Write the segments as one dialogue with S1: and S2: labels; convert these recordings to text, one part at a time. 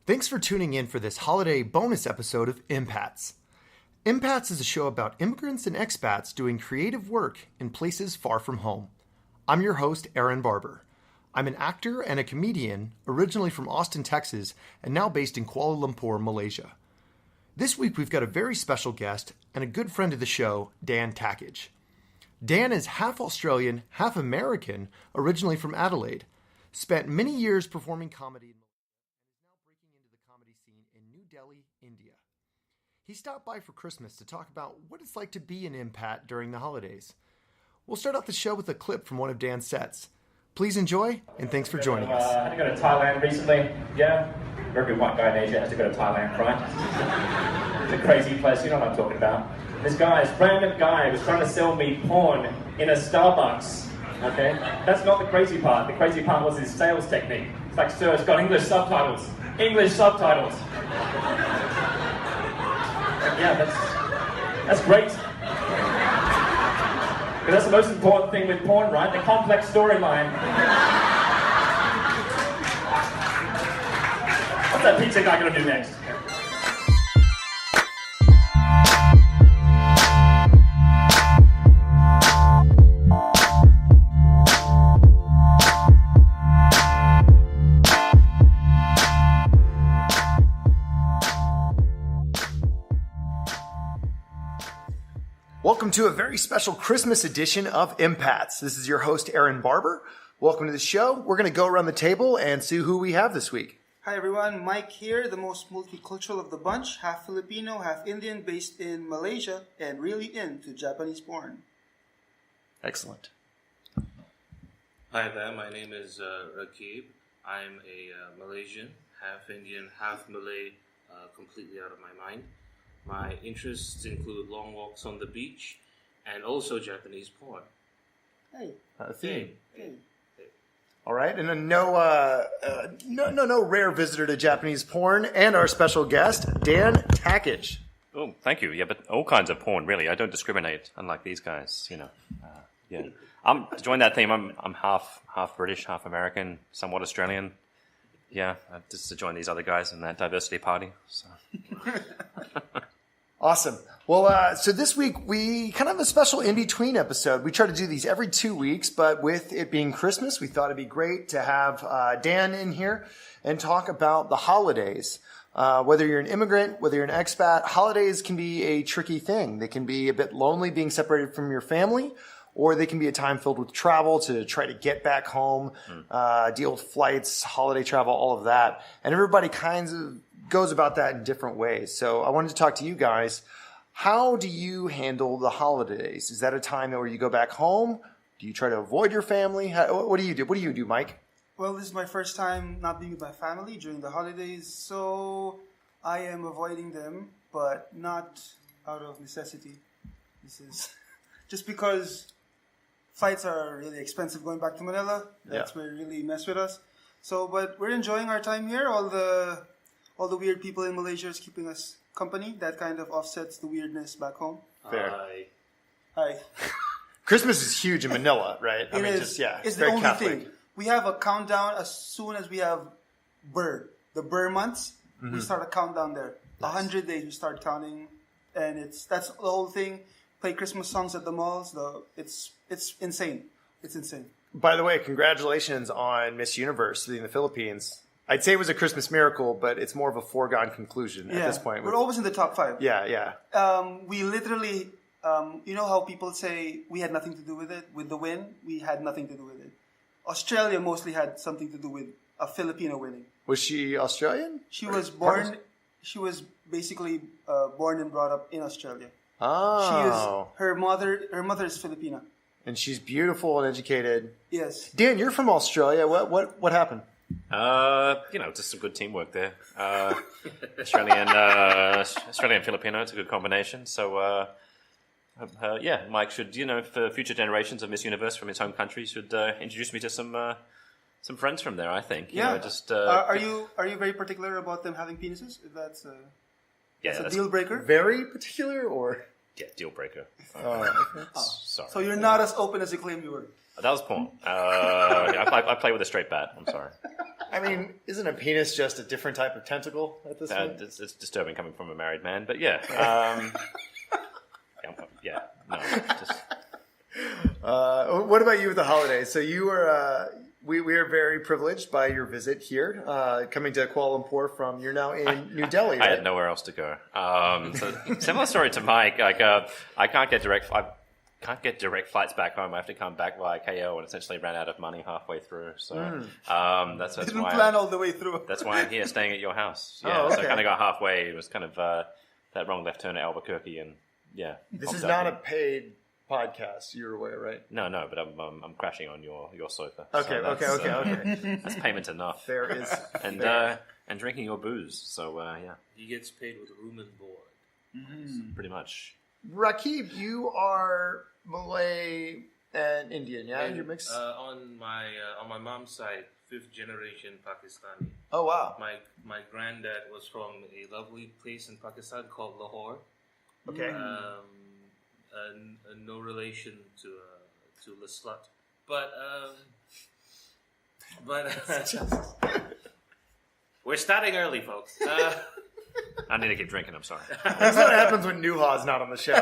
S1: Thanks for tuning in for this holiday bonus episode of Impats. Impats is a show about immigrants and expats doing creative work in places far from home. I'm your host, Aaron Barber. I'm an actor and a comedian originally from Austin, Texas, and now based in Kuala Lumpur, Malaysia. This week we've got a very special guest and a good friend of the show, Dan Tackage. Dan is half Australian, half American, originally from Adelaide. Spent many years performing comedy in Delhi, India. He stopped by for Christmas to talk about what it's like to be an impat during the holidays. We'll start off the show with a clip from one of Dan's sets. Please enjoy, and thanks for joining us.
S2: I had to go to Thailand recently. Yeah, every white guy in Asia has to go to Thailand, right? It's a crazy place, you know what I'm talking about. This random guy was trying to sell me porn in a Starbucks. Okay? That's not the crazy part. The crazy part was his sales technique. It's like, sir, it's got English subtitles. English subtitles. Yeah, that's great. Because that's the most important thing with porn, right? The complex storyline. What's that pizza guy gonna do next?
S1: Welcome to a very special Christmas edition of Impats. This is your host, Aaron Barber. Welcome to the show. We're going to go around the table and see who we have this week.
S3: Hi everyone, Mike here, the most multicultural of the bunch, half Filipino, half Indian, based in Malaysia, and really into Japanese porn.
S1: Excellent.
S4: Hi there, my name is Rakib. I'm a Malaysian, half Indian, half Malay, completely out of my mind. My interests include long walks on the beach and also Japanese porn.
S3: Hey.
S1: Theme.
S3: Hey.
S1: All right, and then no rare visitor to Japanese porn, and our special guest, Dan Tackage.
S5: Oh, thank you. Yeah, but all kinds of porn, really. I don't discriminate, unlike these guys. You know. Yeah. To join that theme, I'm half British, half American, somewhat Australian. Yeah, just to join these other guys in that diversity party. So.
S1: Awesome. Well, so this week we kind of have a special in-between episode. We try to do these every 2 weeks, but with it being Christmas, we thought it'd be great to have Dan in here and talk about the holidays. Whether you're an immigrant, whether you're an expat, holidays can be a tricky thing. They can be a bit lonely being separated from your family, or they can be a time filled with travel to try to get back home, deal with flights, holiday travel, all of that. And everybody kind of goes about that in different ways. So I wanted to talk to you guys. How do you handle the holidays? Is that a time where you go back home? Do you try to avoid your family? What do you do? What do you do, Mike?
S3: Well, this is my first time not being with my family during the holidays, so I am avoiding them, but not out of necessity. This is just because flights are really expensive going back to Manila. That's where it really mess with us. So, but we're enjoying our time here. All the weird people in Malaysia is keeping us company. That kind of offsets the weirdness back home.
S1: Fair.
S3: Hi.
S1: Christmas is huge in Manila, right?
S3: It's
S1: it's
S3: the
S1: very
S3: only
S1: Catholic.
S3: thing. We have a countdown as soon as we have the Burr months. We start a countdown there. 100 days we start counting, and that's the whole thing. Play Christmas songs at the malls. It's insane. It's insane.
S1: By the way, congratulations on Miss Universe in the Philippines. I'd say it was a Christmas miracle, but it's more of a foregone conclusion at this point.
S3: We're always in the top 5.
S1: Yeah.
S3: We literally, you know how people say we had nothing to do with it? With the win, we had nothing to do with it. Australia mostly had something to do with a Filipino winning.
S1: Was she Australian?
S3: She was born. She was basically born and brought up in Australia.
S1: Oh.
S3: Her mother is Filipina.
S1: And she's beautiful and educated.
S3: Yes.
S1: Dan, you're from Australia. What happened?
S5: Just some good teamwork there. Australian Filipino, it's a good combination. So, Mike should, for future generations of Miss Universe from his home country, should introduce me to some friends from there. I think.
S3: Are you very particular about them having penises? If that's a deal breaker.
S1: Very particular, or
S5: deal breaker. Sorry.
S3: So you're not as open as you claim you were.
S5: That was porn. I play with a straight bat. I'm sorry.
S1: I mean, isn't a penis just a different type of tentacle at this point?
S5: It's disturbing coming from a married man, but yeah. No, just...
S1: What about you with the holidays? So you were, we are very privileged by your visit here, coming to Kuala Lumpur from, you're now in New Delhi, right?
S5: I had nowhere else to go. So similar story to Mike. Like, I can't get direct flights back home. I have to come back via KL and essentially ran out of money halfway through. So that's
S3: Didn't
S5: why
S3: plan all the way through.
S5: that's why I'm here staying at your house. Yeah,
S1: Oh, okay.
S5: so I kind of got halfway. It was kind of that wrong left turn at Albuquerque, and yeah.
S1: This is not a paid podcast. You're aware, right?
S5: No, but I'm crashing on your sofa.
S1: Okay,
S5: So that's,
S1: okay.
S5: That's payment enough.
S1: There is.
S5: And drinking your booze. So yeah,
S4: He gets paid with room and board.
S5: pretty much.
S1: Rakib, you are Malay and Indian, yeah?
S4: And,
S1: You're mixed?
S4: on my mom's side, 5th generation Pakistani.
S1: Oh, wow.
S4: My granddad was from a lovely place in Pakistan called Lahore.
S1: Okay.
S4: No relation to the slut, but we're starting early, folks.
S5: I need to keep drinking. I'm sorry.
S1: That's what happens when Nuha's not on the show.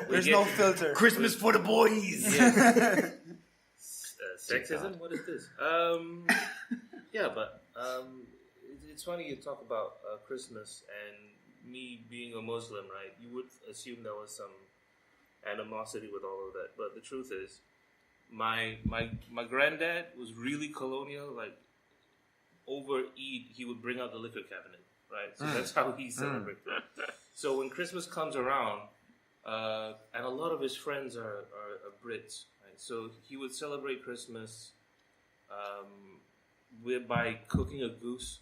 S3: There's no filter.
S1: Christmas for the boys.
S4: Sexism? What is this? Yeah, but it's funny you talk about Christmas and me being a Muslim, right? You would assume there was some animosity with all of that, but the truth is, my granddad was really colonial. Like over Eid, he would bring out the liquor cabinet, right? So that's how he celebrated. So when Christmas comes around, and a lot of his friends are Brits, right? So he would celebrate Christmas by cooking a goose.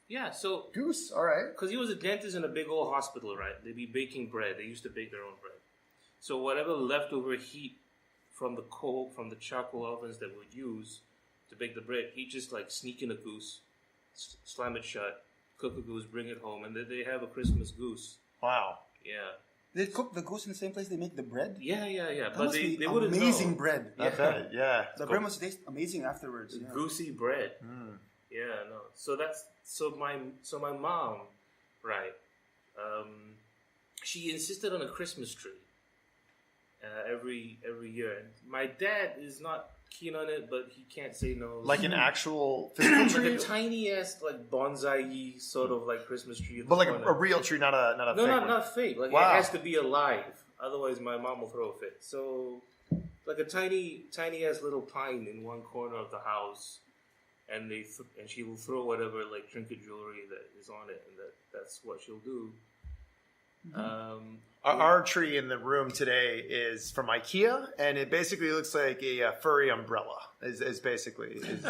S4: Yeah, so...
S1: Goose, all right.
S4: Because he was a dentist in a big old hospital, right? They'd be baking bread. They used to bake their own bread. So whatever leftover heat from the coal, from the charcoal ovens that we'd use to bake the bread, he'd just like sneak in a goose, slam it shut, cook a goose, bring it home, and then they have a Christmas goose.
S1: Wow.
S4: Yeah.
S3: They cook the goose in the same place they make the bread?
S4: Yeah.
S3: That
S4: But
S3: must be
S4: they wouldn't
S3: amazing
S4: know.
S3: bread.
S1: Yeah.
S3: The bread must taste amazing afterwards. Yeah.
S4: Goosey bread. Yeah, no. So my mom, right? She insisted on a Christmas tree every year. My dad is not keen on it, but he can't say no.
S1: Like an actual physical tree?
S4: Like a tiny ass, like bonsai sort of like Christmas tree.
S1: But like a real tree, not a
S4: no,
S1: fake one.
S4: not fake. Like
S1: Wow.
S4: it has to be alive, otherwise my mom will throw a fit. So, like a tiny ass little pine in one corner of the house. And and she will throw whatever like trinket jewelry that is on it, and that's what she'll do.
S1: Our tree in the room today is from IKEA, and it basically looks like a furry umbrella. Is basically is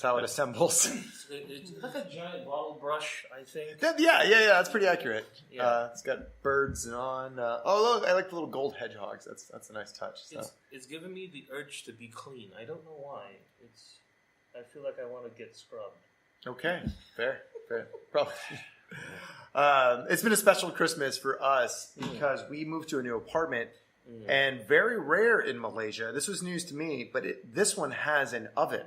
S1: how it assembles.
S4: It's like a giant bottle brush, I think.
S1: Yeah. That's pretty accurate.
S4: Yeah.
S1: It's got birds on. Oh, look! I like the little gold hedgehogs. That's a nice touch. So.
S4: It's given me the urge to be clean. I don't know why. I feel like I want to get scrubbed.
S1: Okay, fair. Probably. It's been a special Christmas for us because we moved to a new apartment, and very rare in Malaysia. This was news to me, but this one has an oven.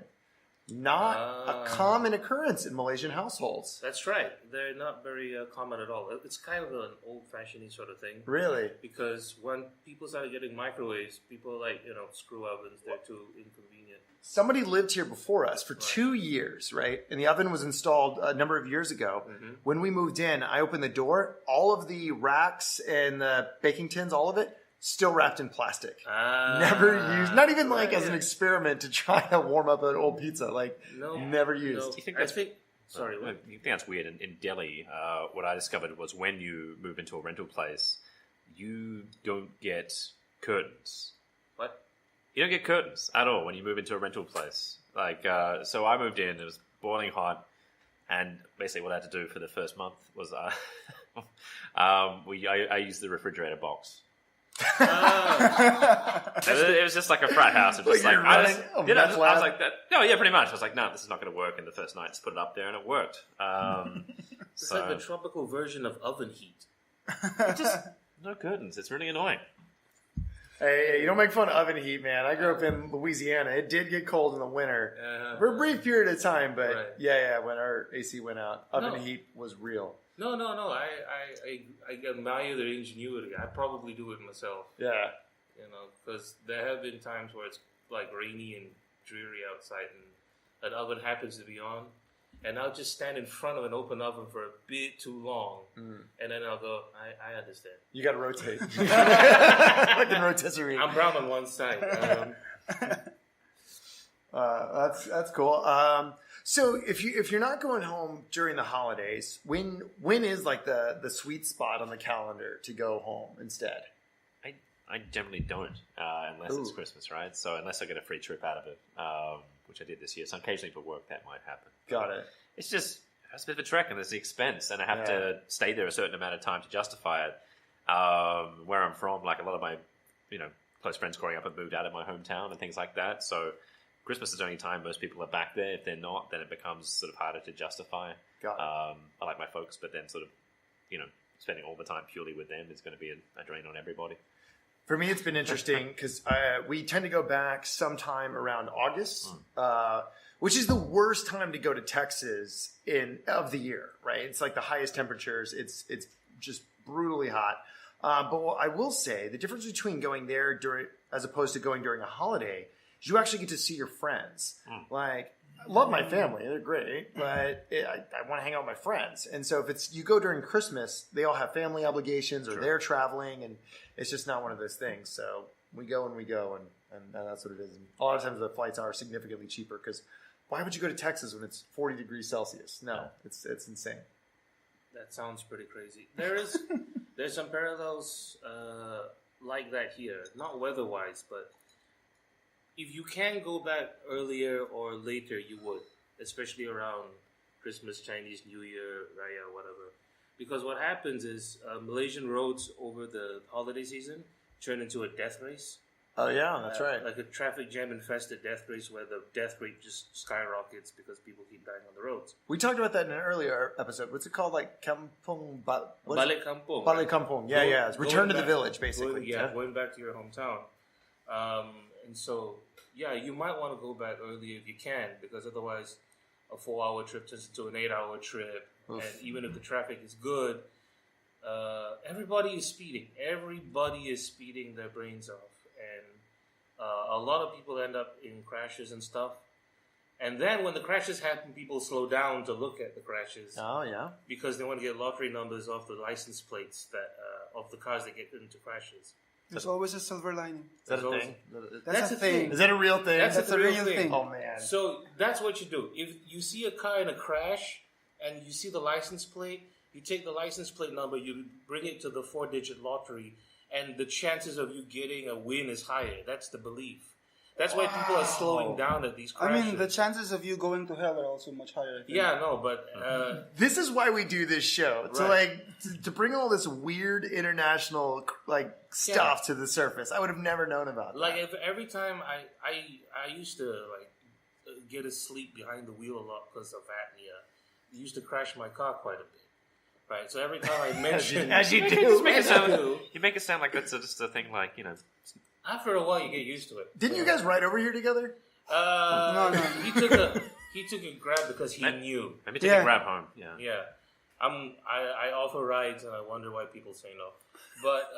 S1: Not a common occurrence in Malaysian households.
S4: That's right. They're not very common at all. It's kind of an old-fashioned sort of thing.
S1: Really?
S4: Because when people started getting microwaves, people like, screw ovens. They're too inconvenient.
S1: Somebody lived here before us for 2 years, right? And the oven was installed a number of years ago. When we moved in, I opened the door. All of the racks and the baking tins, all of it, still wrapped in plastic. Never used. Not even like as an experiment to try to warm up an old pizza. Like, never used.
S4: No.
S5: Do you think that's...
S4: Sorry, what?
S5: You think that's weird? In Delhi, what I discovered was when you move into a rental place, you don't get curtains.
S4: What?
S5: You don't get curtains at all when you move into a rental place. Like, so I moved in, it was boiling hot, and basically what I had to do for the first month was I used the refrigerator box. It was just like a frat house. It was
S1: Like you're running a meth
S5: I
S1: lab?
S5: was like, no, yeah, pretty much. I was like, no, this is not going to work. And the first night, just put it up there, and it worked.
S4: It's like the tropical version of oven heat.
S5: Just no curtains. It's really annoying.
S1: Hey, you don't make fun of oven heat, man. I grew up in Louisiana. It did get cold in the winter for a brief period of time, but
S4: Right.
S1: yeah, when our AC went out, oven heat was real.
S4: No. I admire their ingenuity. I probably do it myself.
S1: Yeah.
S4: Because there have been times where it's like rainy and dreary outside, and an oven happens to be on, and I'll just stand in front of an open oven for a bit too long, and then I'll go, I understand.
S1: You got to rotate. Like in rotisserie.
S4: I'm brown on one side.
S1: That's cool. So if you're not going home during the holidays, when is like the sweet spot on the calendar to go home instead?
S5: I generally don't, unless it's Christmas, right? So unless I get a free trip out of it, which I did this year. So occasionally for work that might happen.
S1: Got it.
S5: It's just a bit of a trek, and there's the expense, and I have to stay there a certain amount of time to justify it. Where I'm from, like a lot of my, close friends growing up have moved out of my hometown and things like that. So Christmas is the only time most people are back there. If they're not, then it becomes sort of harder to justify.
S1: Got it.
S5: I like my folks, but then sort of, spending all the time purely with them is going to be a drain on everybody.
S1: For me, it's been interesting because we tend to go back sometime around August, which is the worst time to go to Texas of the year, right? It's like the highest temperatures. It's just brutally hot. But what I will say, the difference between going there as opposed to going during a holiday is you actually get to see your friends. Like, I love my family; they're great, but I want to hang out with my friends. And so if you go during Christmas, they all have family obligations or they're traveling, and it's just not one of those things. So we go, and that's what it is. And a lot of times the flights are significantly cheaper because why would you go to Texas when it's 40 degrees Celsius? No, it's insane.
S4: That sounds pretty crazy. There's some parallels like that here, not weather-wise, but if you can go back earlier or later, you would, especially around Christmas, Chinese New Year, Raya, whatever. Because what happens is Malaysian roads over the holiday season turn into a death race.
S1: Oh, yeah, that's right.
S4: Like a traffic jam-infested death race where the death rate just skyrockets because people keep dying on the roads.
S1: We talked about that in an earlier episode. What's it called? Like Kampung...
S4: Balik Kampung.
S1: Balik Kampung. Yeah. It's return to the village, basically.
S4: Going back to your hometown. And so, you might want to go back earlier if you can, because otherwise a 4-hour trip turns into an 8-hour trip. Oof. And even if the traffic is good, everybody is speeding. Everybody is speeding their brains off. And a lot of people end up in crashes and stuff. And then when the crashes happen, people slow down to look at the crashes.
S1: Oh, yeah.
S4: Because they want to get lottery numbers off the license plates of the cars that get into crashes.
S3: There's always a silver lining.
S1: Is that a thing?
S3: That's a thing.
S1: Is that a real thing?
S3: That's a real thing.
S1: Oh, man.
S4: So that's what you do. If you see a car in a crash and you see the license plate, you take the license plate number, you bring it to the 4-digit lottery, and the chances of you getting a win is higher. That's the belief. That's why people are slowing down at these crashes.
S3: I mean, the chances of you going to hell are also much higher, I think.
S4: Yeah, no, but...
S1: this is why we do this show. To bring all this weird international stuff to the surface. I would have never known about that.
S4: If every time I used to get asleep behind the wheel a lot because of apnea. It used to crash my car quite a bit. Right, so every time I mention...
S1: as you do.
S5: You make it sound like that's just a thing
S4: After a while, you get used to it.
S1: Didn't you guys ride over here together?
S3: No.
S4: He took a grab because he knew.
S5: Maybe take a grab home. Yeah.
S4: Yeah. I offer rides and I wonder why people say no. But,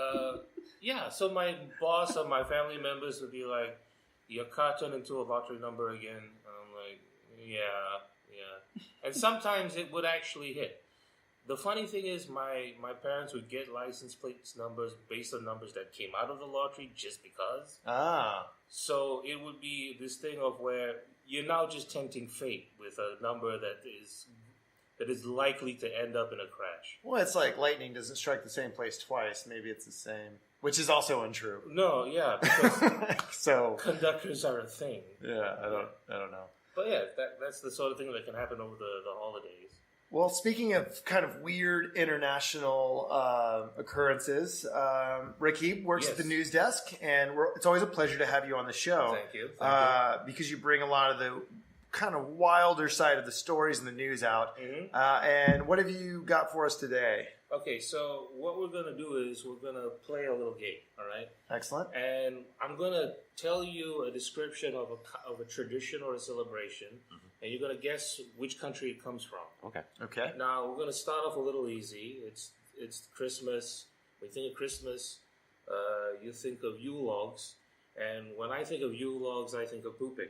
S4: so my boss or my family members would be like, your car turned into a lottery number again. And I'm like, yeah. And sometimes it would actually hit. The funny thing is my parents would get license plates numbers based on numbers that came out of the lottery just because. So it would be this thing of where you're now just tempting fate with a number that is likely to end up in a crash.
S1: Well, it's like lightning doesn't strike the same place twice. Maybe it's the same, which is also untrue.
S4: No, yeah, because
S1: so
S4: conductors are a thing.
S1: Yeah, I don't know.
S4: But yeah, that's the sort of thing that can happen over the holidays.
S1: Well, speaking of kind of weird international occurrences, Rakib works at the news desk, and it's always a pleasure to have you on the show.
S4: Thank you.
S1: Because you bring a lot of the kind of wilder side of the stories and the news out. And what have you got for us today?
S4: Okay, so what we're going to do is we're going to play a little game, all right?
S1: Excellent.
S4: And I'm going to tell you a description of a tradition or a celebration, and you're going to guess which country it comes from.
S1: Okay.
S4: Now, we're going to start off a little easy. It's Christmas. When you think of Christmas, you think of Yule logs. And when I think of Yule logs, I think of pooping.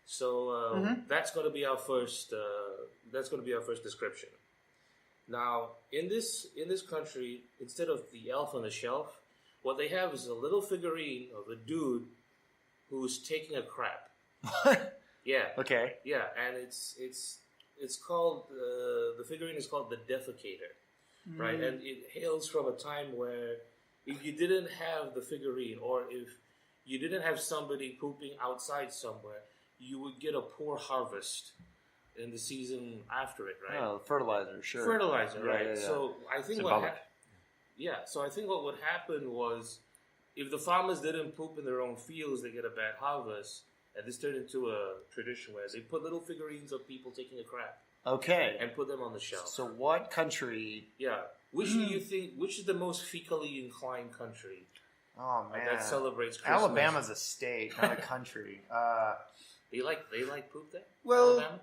S4: So that's going to be our first. That's going to be our first description. Now, in this country, instead of the elf on the shelf, what they have is a little figurine of a dude who's taking a crap. Yeah.
S1: Okay.
S4: Yeah, and it's called the figurine is called the defecator, right? And it hails from a time where if you didn't have the figurine, or if you didn't have somebody pooping outside somewhere, you would get a poor harvest in the season after it, right?
S1: Oh, fertilizer, sure.
S4: Fertilizer, right?
S1: Yeah.
S4: So I think So I think what would happen was, if the farmers didn't poop in their own fields, they get a bad harvest. And this turned into a tradition where they put little figurines of people taking a crap
S1: Okay.
S4: and put them on the shelf.
S1: So what country?
S4: Yeah. Which do you think? Which is the most fecally inclined country
S1: Oh man,
S4: that celebrates Christmas?
S1: Alabama's a state, not a country.
S4: They like poop there.
S3: Well,
S4: Alabama?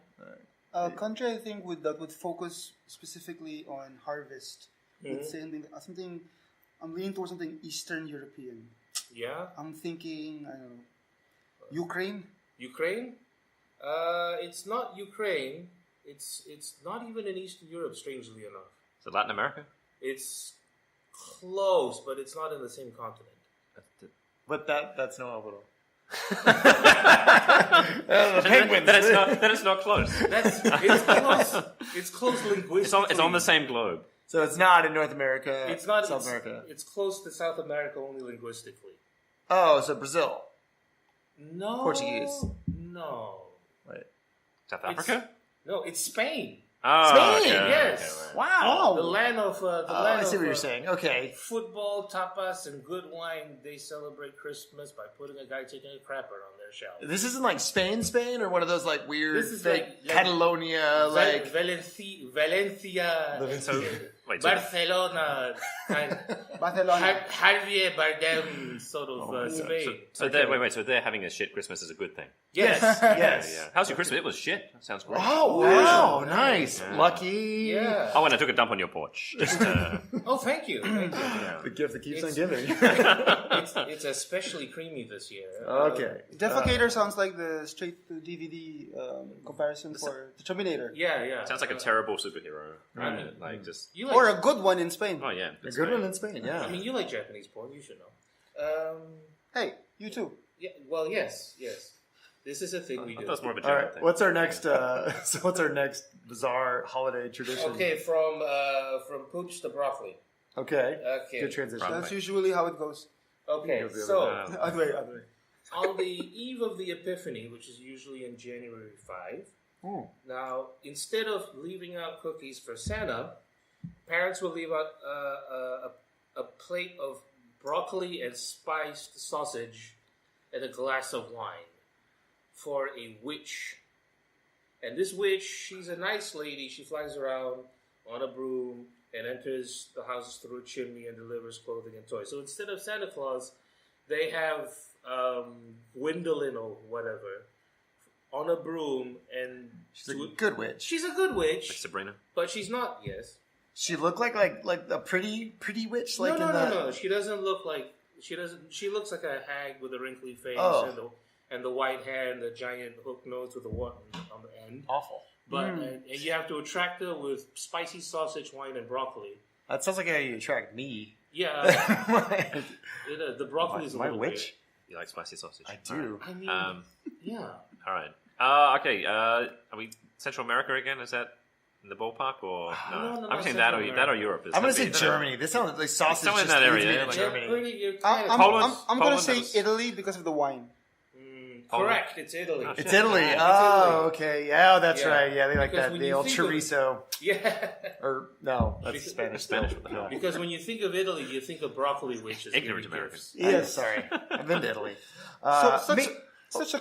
S3: a country I think that would focus specifically on harvest. Would say something. I'm leaning towards something Eastern European.
S4: Yeah.
S3: I'm thinking, I don't know, Ukraine.
S4: Ukraine? It's not Ukraine. It's not even in Eastern Europe, strangely enough.
S5: Is it Latin America?
S4: It's close, but it's not in the same continent.
S1: But that's no little.
S5: Penguins. Then it's not close.
S4: It's close. It's close linguistically.
S5: It's on the same globe.
S1: So it's not in North America.
S4: It's not
S1: South America.
S4: It's close to South America only linguistically.
S1: Oh, so Brazil.
S4: No.
S1: Portuguese.
S4: No.
S1: Wait.
S5: South Africa?
S4: No, it's Spain.
S5: Oh,
S1: Spain,
S5: okay,
S4: yes.
S5: okay, right.
S1: Wow.
S4: The land of
S1: I see what you're saying. Okay.
S4: football, tapas, and good wine. They celebrate Christmas by putting a guy taking a crapper on their shelf.
S1: This isn't like Spain, or one of those like weird
S4: This is
S1: fake
S4: like
S1: Catalonia, like
S4: Valencia,
S5: So, wait, so
S4: Barcelona, kind
S3: Barcelona.
S4: Javier Bardem sort of Spain.
S5: so they're having a shit Christmas is a good thing.
S4: Yes.
S1: yes.
S5: Yeah. How's your Christmas? It was shit. That sounds great.
S1: Oh wow, nice, lucky.
S4: Yeah.
S5: Oh, and I took a dump on your porch. Just,
S4: Oh, thank you. Thank you.
S1: The gift that keeps on
S4: It's-
S1: giving.
S4: It's especially creamy this year.
S1: Okay.
S3: Defecator sounds like the straight to DVD comparison for the Terminator.
S4: Yeah.
S5: sounds like a terrible superhero. Right? Like just.
S4: You like,
S3: Or a good one in Spain.
S5: Oh yeah.
S1: A
S5: that's
S1: good
S5: great.
S1: one in Spain, yeah.
S4: I mean, you like Japanese porn. You should know.
S3: Hey, you too.
S4: Yeah. Well, yes. This is a thing we
S5: I
S4: do.
S5: thought it was more of a
S1: All
S5: German
S1: right.
S5: thing.
S1: What's our next? So what's our next bizarre holiday tradition?
S4: Okay, from pooch to broccoli.
S1: Okay.
S4: Okay.
S1: Good transition.
S3: That's usually how it goes.
S4: Okay,
S1: Goes the
S4: so
S3: Other way.
S4: on the eve of the Epiphany, which is usually in January 5, now instead of leaving out cookies for Santa, parents will leave out a plate of broccoli and spiced sausage and a glass of wine for a witch. And this witch, she's a nice lady. She flies around on a broom and enters the houses through a chimney and delivers clothing and toys. So instead of Santa Claus, they have Gwendolyn or whatever on a broom, and
S1: She's a good witch.
S4: she's a good witch,
S5: Like Sabrina.
S4: but she's not. Yes.
S1: She looked like a pretty witch. Like
S4: No. She doesn't look like she doesn't. She looks like a hag with a wrinkly face and the white hair and the giant hook nose with the one on the end.
S1: Awful.
S4: But and you have to attract her with spicy sausage, wine, and broccoli.
S1: That sounds like how you attract me.
S4: Yeah, the broccoli is a
S1: My
S4: little
S1: witch?
S5: You like spicy sausage?
S1: I do.
S4: I mean, yeah.
S5: All right. Okay. Are we Central America again? Is that in the ballpark or no?
S4: No,
S5: I'm saying
S4: Central
S5: that or Europe.
S1: I'm gonna say Germany. This sounds like sausage.
S5: Somewhere in
S1: just
S5: that
S1: leads
S5: area,
S1: me to
S5: like-
S1: Germany.
S4: You're
S3: I'm
S4: Poland.
S3: gonna
S5: Poland,
S3: say
S5: that was-
S3: Italy because of the wine.
S4: Correct. It's Italy.
S5: Oh,
S1: It's Italy.
S4: It's
S1: Oh,
S4: Italy.
S1: okay. Yeah, that's
S4: Yeah.
S1: right. Yeah, they like
S4: Because
S1: that.
S4: when
S1: The
S4: you
S1: old
S4: think of-
S1: chorizo.
S4: Yeah.
S1: Or no, that's
S4: Because-
S1: Spanish.
S5: Spanish,
S1: still.
S5: what the hell?
S4: Because when you think of Italy, you think of broccoli
S5: Ignorant
S4: witches. giving
S5: American.
S4: gifts.
S1: Yes, sorry. I've been to Italy.
S3: Such a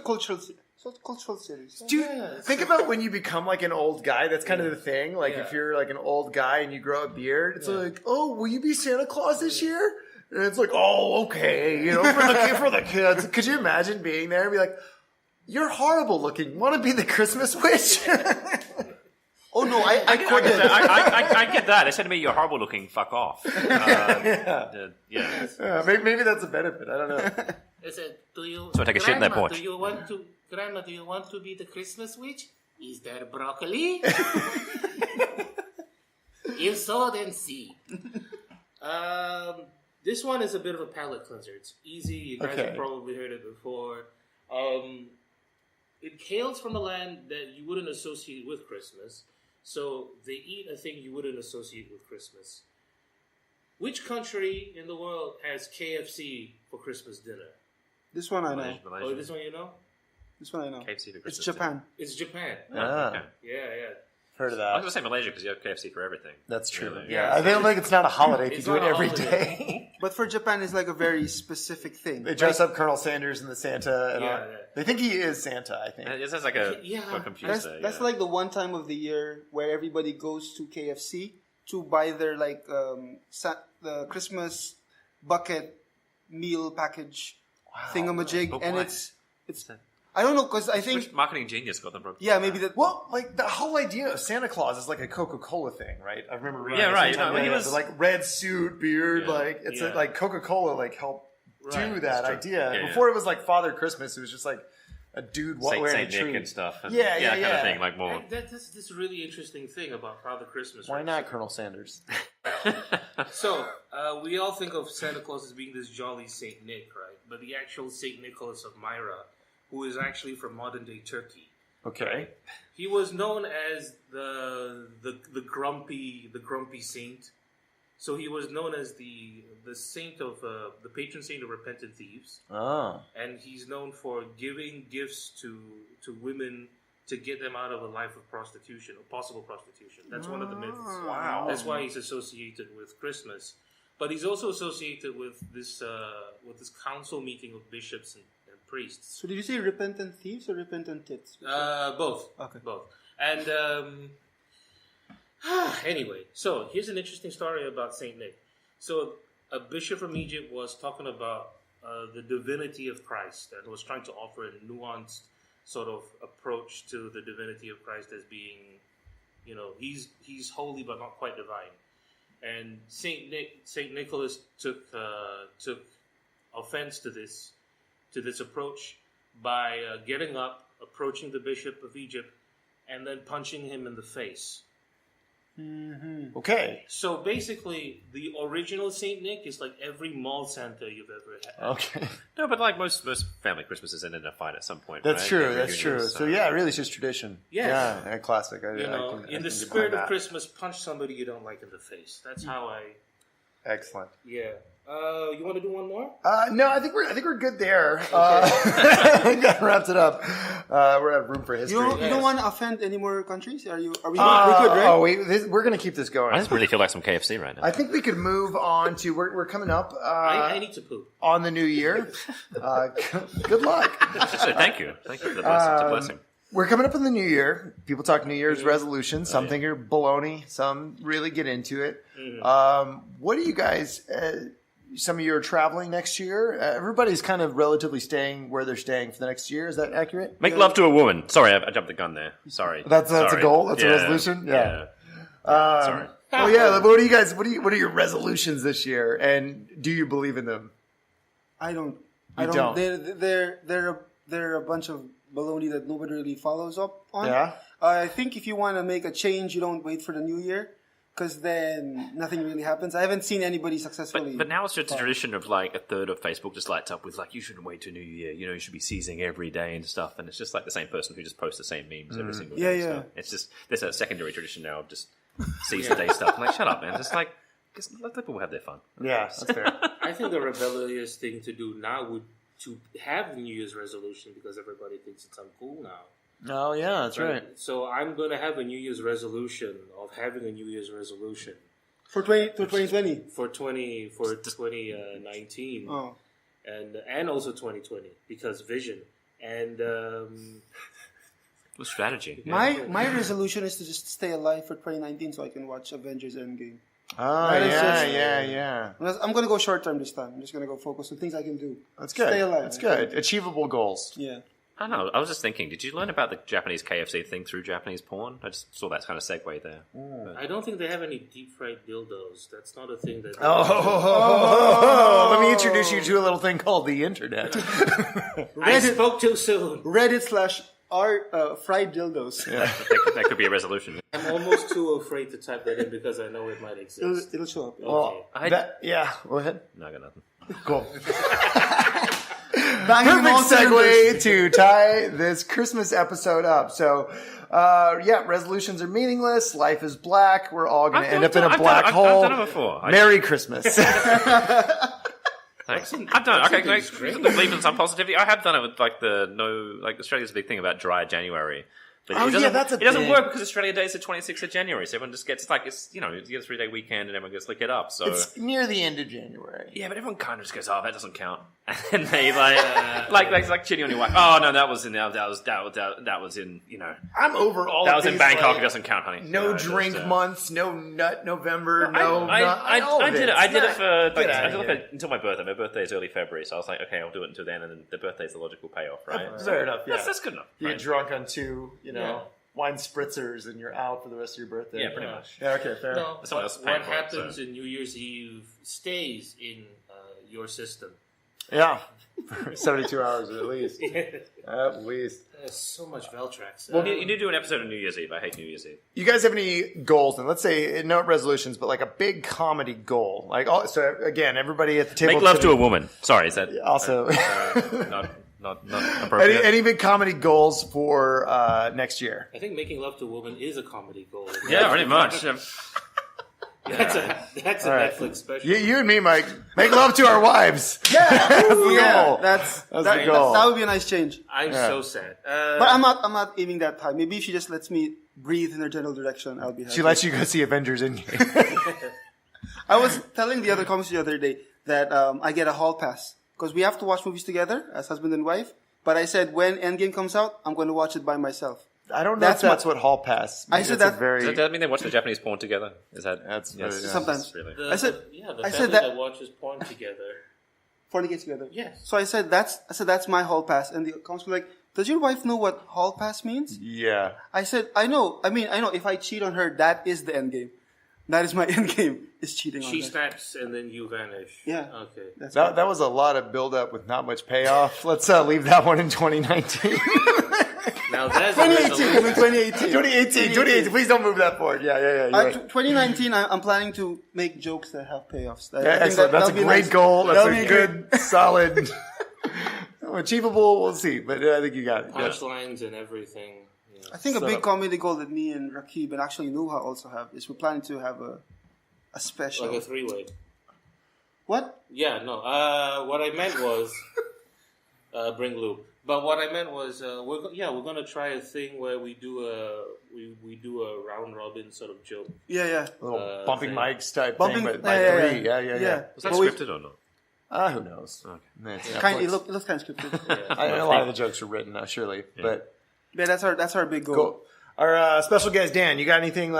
S3: cultural series.
S1: Dude, think about when you become like an old guy. That's kind of the thing. Like if you're like an old guy and you grow a beard, it's like, oh, will you be Santa Claus this year? And it's like, oh, okay, you know, for the kids. Could you imagine being there and be like, you're horrible looking. Want to be the Christmas witch?
S3: Oh no, I
S5: get
S3: couldn't.
S5: that. I get that. They said to me, "You're horrible looking. Fuck off."
S1: Maybe that's a benefit. I don't know.
S6: I said,
S5: So I take a shit in that porch.
S6: Grandma, do you want to be the Christmas witch? Is there broccoli? If so, then see. This one is a bit of a palate cleanser. It's easy. You guys have probably heard it before. It hails from a land that you wouldn't associate with Christmas. So they eat a thing you wouldn't associate with Christmas. Which country in the world has KFC for Christmas dinner?
S3: This one I know.
S5: Malaysia.
S6: Oh, this one you know?
S3: This one I know.
S5: KFC for Christmas.
S3: It's Japan.
S6: It's Japan.
S5: Okay.
S6: Yeah.
S1: Heard of
S5: I was
S1: that.
S5: going to say Malaysia because you have KFC for everything.
S1: That's true.
S5: Really.
S1: Yeah, I feel like it's not a holiday if you
S6: It's
S1: do it
S6: not a
S1: every
S6: holiday.
S1: day.
S3: But for Japan, it's like a very specific thing.
S1: They dress up Colonel Sanders in the Santa and all.
S6: Yeah.
S1: They think he is Santa, I think.
S5: It sounds like a
S6: Yeah.
S5: confused.
S3: That's like the one time of the year where everybody goes to KFC to buy their like the Christmas bucket meal package thingamajig,
S5: But
S3: and
S5: why?
S3: it's I don't know because I think
S5: Which marketing genius got them broke?
S3: maybe that.
S1: Well, like the whole idea of Santa Claus is like a Coca-Cola thing, right? I remember reading
S5: Yeah,
S1: this
S5: right.
S1: sometime,
S5: No, he
S1: yeah,
S5: was-
S1: the, like red suit, beard,
S5: Yeah.
S1: like it's
S6: Yeah.
S1: like Coca-Cola like helped do
S6: Right,
S1: that
S5: that's true.
S1: idea.
S5: Yeah,
S1: Before it was like Father Christmas, it was just like a dude wearing
S5: Saint
S1: a
S5: Nick
S1: tree.
S5: and stuff. And
S1: Yeah,
S5: that kind
S1: yeah.
S5: of thing. Like more.
S6: And that's this really interesting thing about Father Christmas.
S1: Why
S6: right?
S1: not Colonel Sanders?
S6: So, we all think of Santa Claus as being this jolly Saint Nick, right? But the actual Saint Nicholas of Myra, who is actually from modern-day Turkey.
S1: Okay.
S6: He was known as the grumpy saint. So he was known as the saint of the patron saint of repentant thieves,
S1: Oh.
S6: and he's known for giving gifts to women to get them out of a life of prostitution or possible prostitution. That's one of the myths.
S1: Wow.
S6: That's why he's associated with Christmas. But he's also associated with this council meeting of bishops and priests.
S3: So did you say repentant thieves or repentant tits?
S6: Both.
S3: Okay.
S6: Both. And anyway, so here's an interesting story about Saint Nick. So a bishop from Egypt was talking about the divinity of Christ and was trying to offer a nuanced sort of approach to the divinity of Christ as being, he's holy but not quite divine. And Saint Nicholas took offense to this approach by getting up, approaching the bishop of Egypt, and then punching him in the face.
S1: Okay.
S6: So basically, the original Saint Nick is like every mall Santa you've ever had.
S1: Okay.
S5: No, but like most family Christmases end in a fight at some point.
S1: That's
S5: right?
S1: true.
S5: They're
S1: That's true.
S5: reunions,
S1: So yeah, really, it's just tradition.
S6: Yes.
S1: Yeah, classic. I
S6: You know,
S1: can
S6: in the
S1: get behind
S6: spirit of
S1: that.
S6: Christmas, punch somebody you don't like in the face. That's how I.
S1: Excellent.
S6: Yeah. You want to do one more?
S1: No, I think we're good there. I think that wraps it up. We're out of room for history.
S3: You don't want to offend any more countries? Are we good, right?
S1: Oh, we're going to keep this going.
S5: I just really feel like some KFC right now.
S1: I think we could move on to we're coming up
S6: I need to poop.
S1: on the new year. Good luck.
S5: So thank you for the blessing. It's a blessing.
S1: We're coming up in the new year. People talk New Year's resolutions. Some think are baloney. Some really get into it. What do you guys? Some of you are traveling next year. Everybody's kind of relatively staying where they're staying for the next year. Is that accurate?
S5: Make love to a woman. Sorry, I jumped the gun there. Sorry.
S1: That's a
S5: Sorry.
S1: goal? That's a
S5: Yeah.
S1: resolution? Yeah.
S5: Sorry.
S1: Well, yeah. What do you guys? What are your resolutions this year? And do you believe in them?
S3: I don't.
S1: You don't?
S3: They're a bunch of baloney that nobody really follows up on.
S1: Yeah.
S3: I think if you want to make a change, you don't wait for the new year, because then nothing really happens. I haven't seen anybody successfully.
S5: But now it's just a tradition of like a third of Facebook just lights up with like, you shouldn't wait till New Year. You should be seizing every day and stuff. And it's just like the same person who just posts the same memes every single day.
S3: Yeah.
S5: So it's just there's a secondary tradition now of just seize the day stuff. I'm like, shut up, man. Just like let people have their fun.
S1: Yeah, that's fair.
S6: I think the rebellious thing to do now would to have a New Year's resolution because everybody thinks it's uncool now.
S1: Oh, yeah, that's right.
S6: So I'm going to have a New Year's resolution of having a New Year's resolution
S3: for 2020.
S6: for 2019
S3: Oh.
S6: and also 2020 because vision. And
S5: What strategy?
S3: My resolution is to just stay alive for 2019 so I can watch Avengers Endgame.
S1: Oh,
S3: That is just-
S1: yeah.
S3: I'm going to go short term this time. I'm just going to go focus on things I can do.
S1: That's good.
S3: Stay alive.
S1: That's good. Achievable goals.
S3: Yeah.
S5: I don't know. I was just thinking, did you learn about the Japanese KFC thing through Japanese porn? I just saw that kind of segue there.
S6: I don't think they have any deep fried dildos. That's not a thing that.
S1: Let me introduce you to a little thing called the internet.
S6: I spoke too soon.
S3: Reddit/r fried dildos.
S5: That could be a resolution.
S6: I'm almost too afraid to type that in because I know it might exist.
S3: It'll show up.
S1: Well, go aheing.
S5: No, I got nothing.
S1: Cool.
S3: Banging all
S1: Perfect
S3: cylinders.
S1: segue to tie this Christmas episode up. So, resolutions are meaningless. Life is black. We're all going to end up in a black hole.
S5: I've done it before.
S1: Merry Christmas.
S5: Thanks. I've done it. Okay, believe in some positivity. I have done it with Australia's big thing about dry January. But
S1: Oh,
S5: it doesn't,
S1: yeah, that's a
S5: it doesn't
S1: thing.
S5: work because Australia Day is the 26th of January, so everyone just gets you get a 3-day weekend and everyone gets lick it up. So
S1: It's near the end of January.
S5: yeah, but everyone kind of just goes, "Oh, that doesn't count," and they like cheating on your wife. Oh no, that was in
S1: I'm over all
S5: that
S1: of
S5: was in
S1: these,
S5: Bangkok.
S1: like,
S5: It doesn't count, honey.
S1: no
S5: Just,
S1: drink months, no nut November,
S5: I did it. I did it for
S1: Get outta here.
S5: until my birthday. My birthday is early February, so I was like, okay, I'll do it until then, and then the birthday is the logical payoff, right?
S1: Fair enough, yeah.
S5: That's good enough.
S1: You
S5: Right?
S1: get drunk on two, wine spritzers, and you're out for the rest of your birthday.
S5: Yeah, pretty much.
S1: Yeah, okay, fair.
S6: No,
S5: Someone else
S6: what
S5: paying for it,
S6: happens
S5: so.
S6: in New Year's Eve stays in your system.
S1: Yeah. 72 hours at least. At least.
S6: There's so much Veltrax.
S5: Well, you need to do an episode on New Year's Eve. I hate New Year's Eve.
S1: You guys have any goals? And let's say, not resolutions, but like a big comedy goal. So again, everybody at the table.
S5: Make love to a woman. Sorry, is that
S1: Also.
S5: not appropriate?
S1: Any big comedy goals for next year?
S6: I think making love to a woman is a comedy goal.
S5: Yeah, pretty much.
S6: That's a
S1: All right.
S6: Netflix special.
S1: You and me, Mike, make love to our wives.
S3: Yeah,
S1: That's the goal.
S3: That's
S1: That's
S3: that,
S1: the goal.
S3: that would be a nice change.
S6: I'm so sad.
S3: But I'm not aiming that high. Maybe if she just lets me breathe in her general direction, I'll be happy.
S1: She lets you go see Avengers Endgame.
S3: I was telling the other comics the other day that I get a hall pass because we have to watch movies together as husband and wife. But I said when Endgame comes out, I'm going to watch it by myself.
S1: I don't know if that's what Hall Pass means.
S3: I said
S1: That's a
S3: that-
S1: very.
S5: Does that mean they watch the Japanese porn together? Is that
S1: That's
S5: yes,
S1: very-
S3: Sometimes.
S5: really?
S3: I said
S6: the
S3: I
S6: family
S3: said
S6: that watches porn together.
S3: fornicate together.
S6: Yes.
S3: So I said that's my hall pass, and the comics were like, "Does your wife know what hall pass means?"
S1: Yeah.
S3: I said, "I know. I know. If I cheat on her, that is the end game. That is my end game. Is cheating on
S6: She
S3: her."
S6: snaps and then you vanish.
S3: Yeah.
S6: Okay.
S3: That's
S1: That was a lot of build up with not much payoff. Let's leave that one in 2019.
S6: Now that's
S3: 2018.
S1: 2018. Please don't move that forward. Yeah. You're right.
S3: 2019, I'm planning to make jokes that have payoffs. I
S1: Yeah,
S3: think
S1: excellent. That's a
S3: that'll be
S1: great
S3: nice.
S1: goal. That's
S3: That'll
S1: a
S3: be
S1: good, solid, achievable. We'll see, but I think you got it. Yes.
S6: punchlines and everything. Yeah.
S3: I think a
S1: So-
S3: big comedy goal that me and Rakib and actually Nuha also have is we're planning to have a special.
S6: Like a 3-way.
S3: What?
S6: Yeah, no. What I meant was bring Lou. But what I meant was we're gonna try a thing where we do a round robin sort of joke.
S3: Yeah.
S1: A little
S6: Uh,
S1: bumping
S6: thing.
S1: mics type
S3: Bumping-
S1: thing, but by
S3: yeah,
S1: three. Yeah.
S5: Was that
S3: But we-
S5: scripted or not?
S1: Who knows? Okay. It's
S3: Kind,
S1: Netflix.
S3: it looks kind of scripted.
S1: A lot of the jokes are written, surely. But
S3: Yeah, that's our big goal.
S1: cool. Our special guest, Dan, you got anything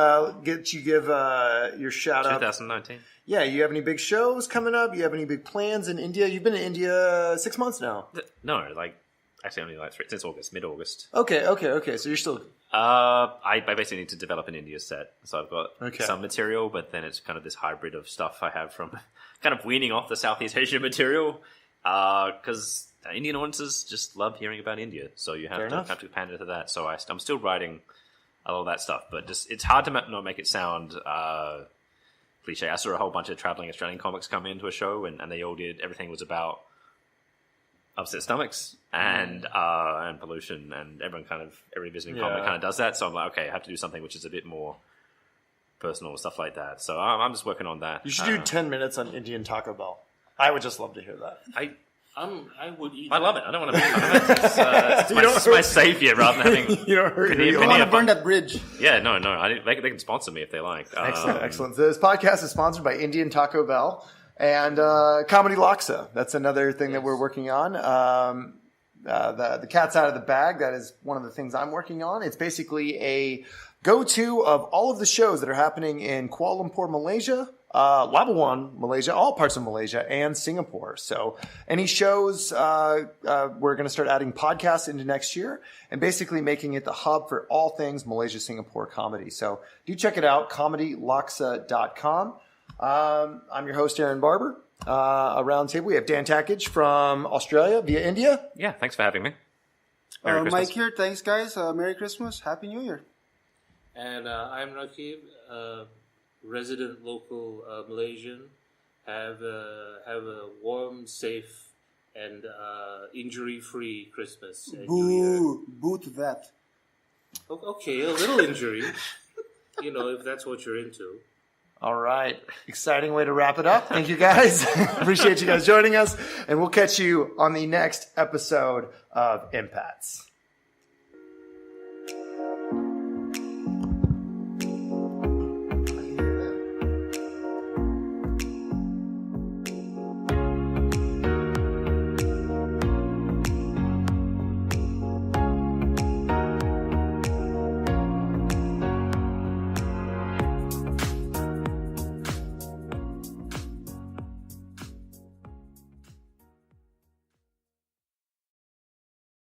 S1: give your shout out?
S5: 2019.
S1: Yeah, you have any big shows coming up? You have any big plans in India? You've been in India 6 months now.
S5: No, actually only since August, mid-August.
S1: Okay. So you're still...
S5: I basically need to develop an India set. So I've got
S1: Okay.
S5: some material, but then it's kind of this hybrid of stuff I have from kind of weaning off the Southeast Asian material. Because Indian audiences just love hearing about India. So you
S1: Fair enough.
S5: have to pander to that. So I'm still writing a lot of that stuff. But just it's hard to not make it sound cliche. I saw a whole bunch of traveling Australian comics come into a show, and they all did. Everything was about upset stomachs and pollution, and every visiting comic kind of does that. So I'm like, okay, I have to do something which is a bit more personal and stuff like that. So I'm just working on that.
S1: You should do 10 minutes on Indian Taco Bell. I would just love to hear that.
S6: I would eat.
S5: I love it. I don't want to be. It's my savior rather than having.
S1: You don't hurt
S5: Can you-
S1: anyone.
S3: I want to burn that bridge.
S5: Yeah, no. They can sponsor me if they like.
S1: Excellent. This podcast is sponsored by Indian Taco Bell and Comedy Laksa. That's another thing that we're working on. the cat's out of the bag. That is one of the things I'm working on. It's basically a go-to of all of the shows that are happening in Kuala Lumpur, Malaysia, Labuan, Malaysia, all parts of Malaysia, and Singapore. So any shows, we're going to start adding podcasts into next year and basically making it the hub for all things Malaysia, Singapore comedy. So do check it out, comedylaksa.com. I'm your host, Aaron Barber. Around the table, we have Dan Tackage from Australia via India.
S5: Yeah, thanks for having me. Merry Christmas.
S3: Mike here. Thanks, guys. Merry Christmas. Happy New Year.
S4: And I'm Rakib, resident local Malaysian. Have a warm, safe, and injury-free Christmas and New Year.
S3: Boo to that.
S4: Okay, a little injury. If that's what you're into.
S1: All right. Exciting way to wrap it up. Thank you, guys. Appreciate you guys joining us. And we'll catch you on the next episode of Impats.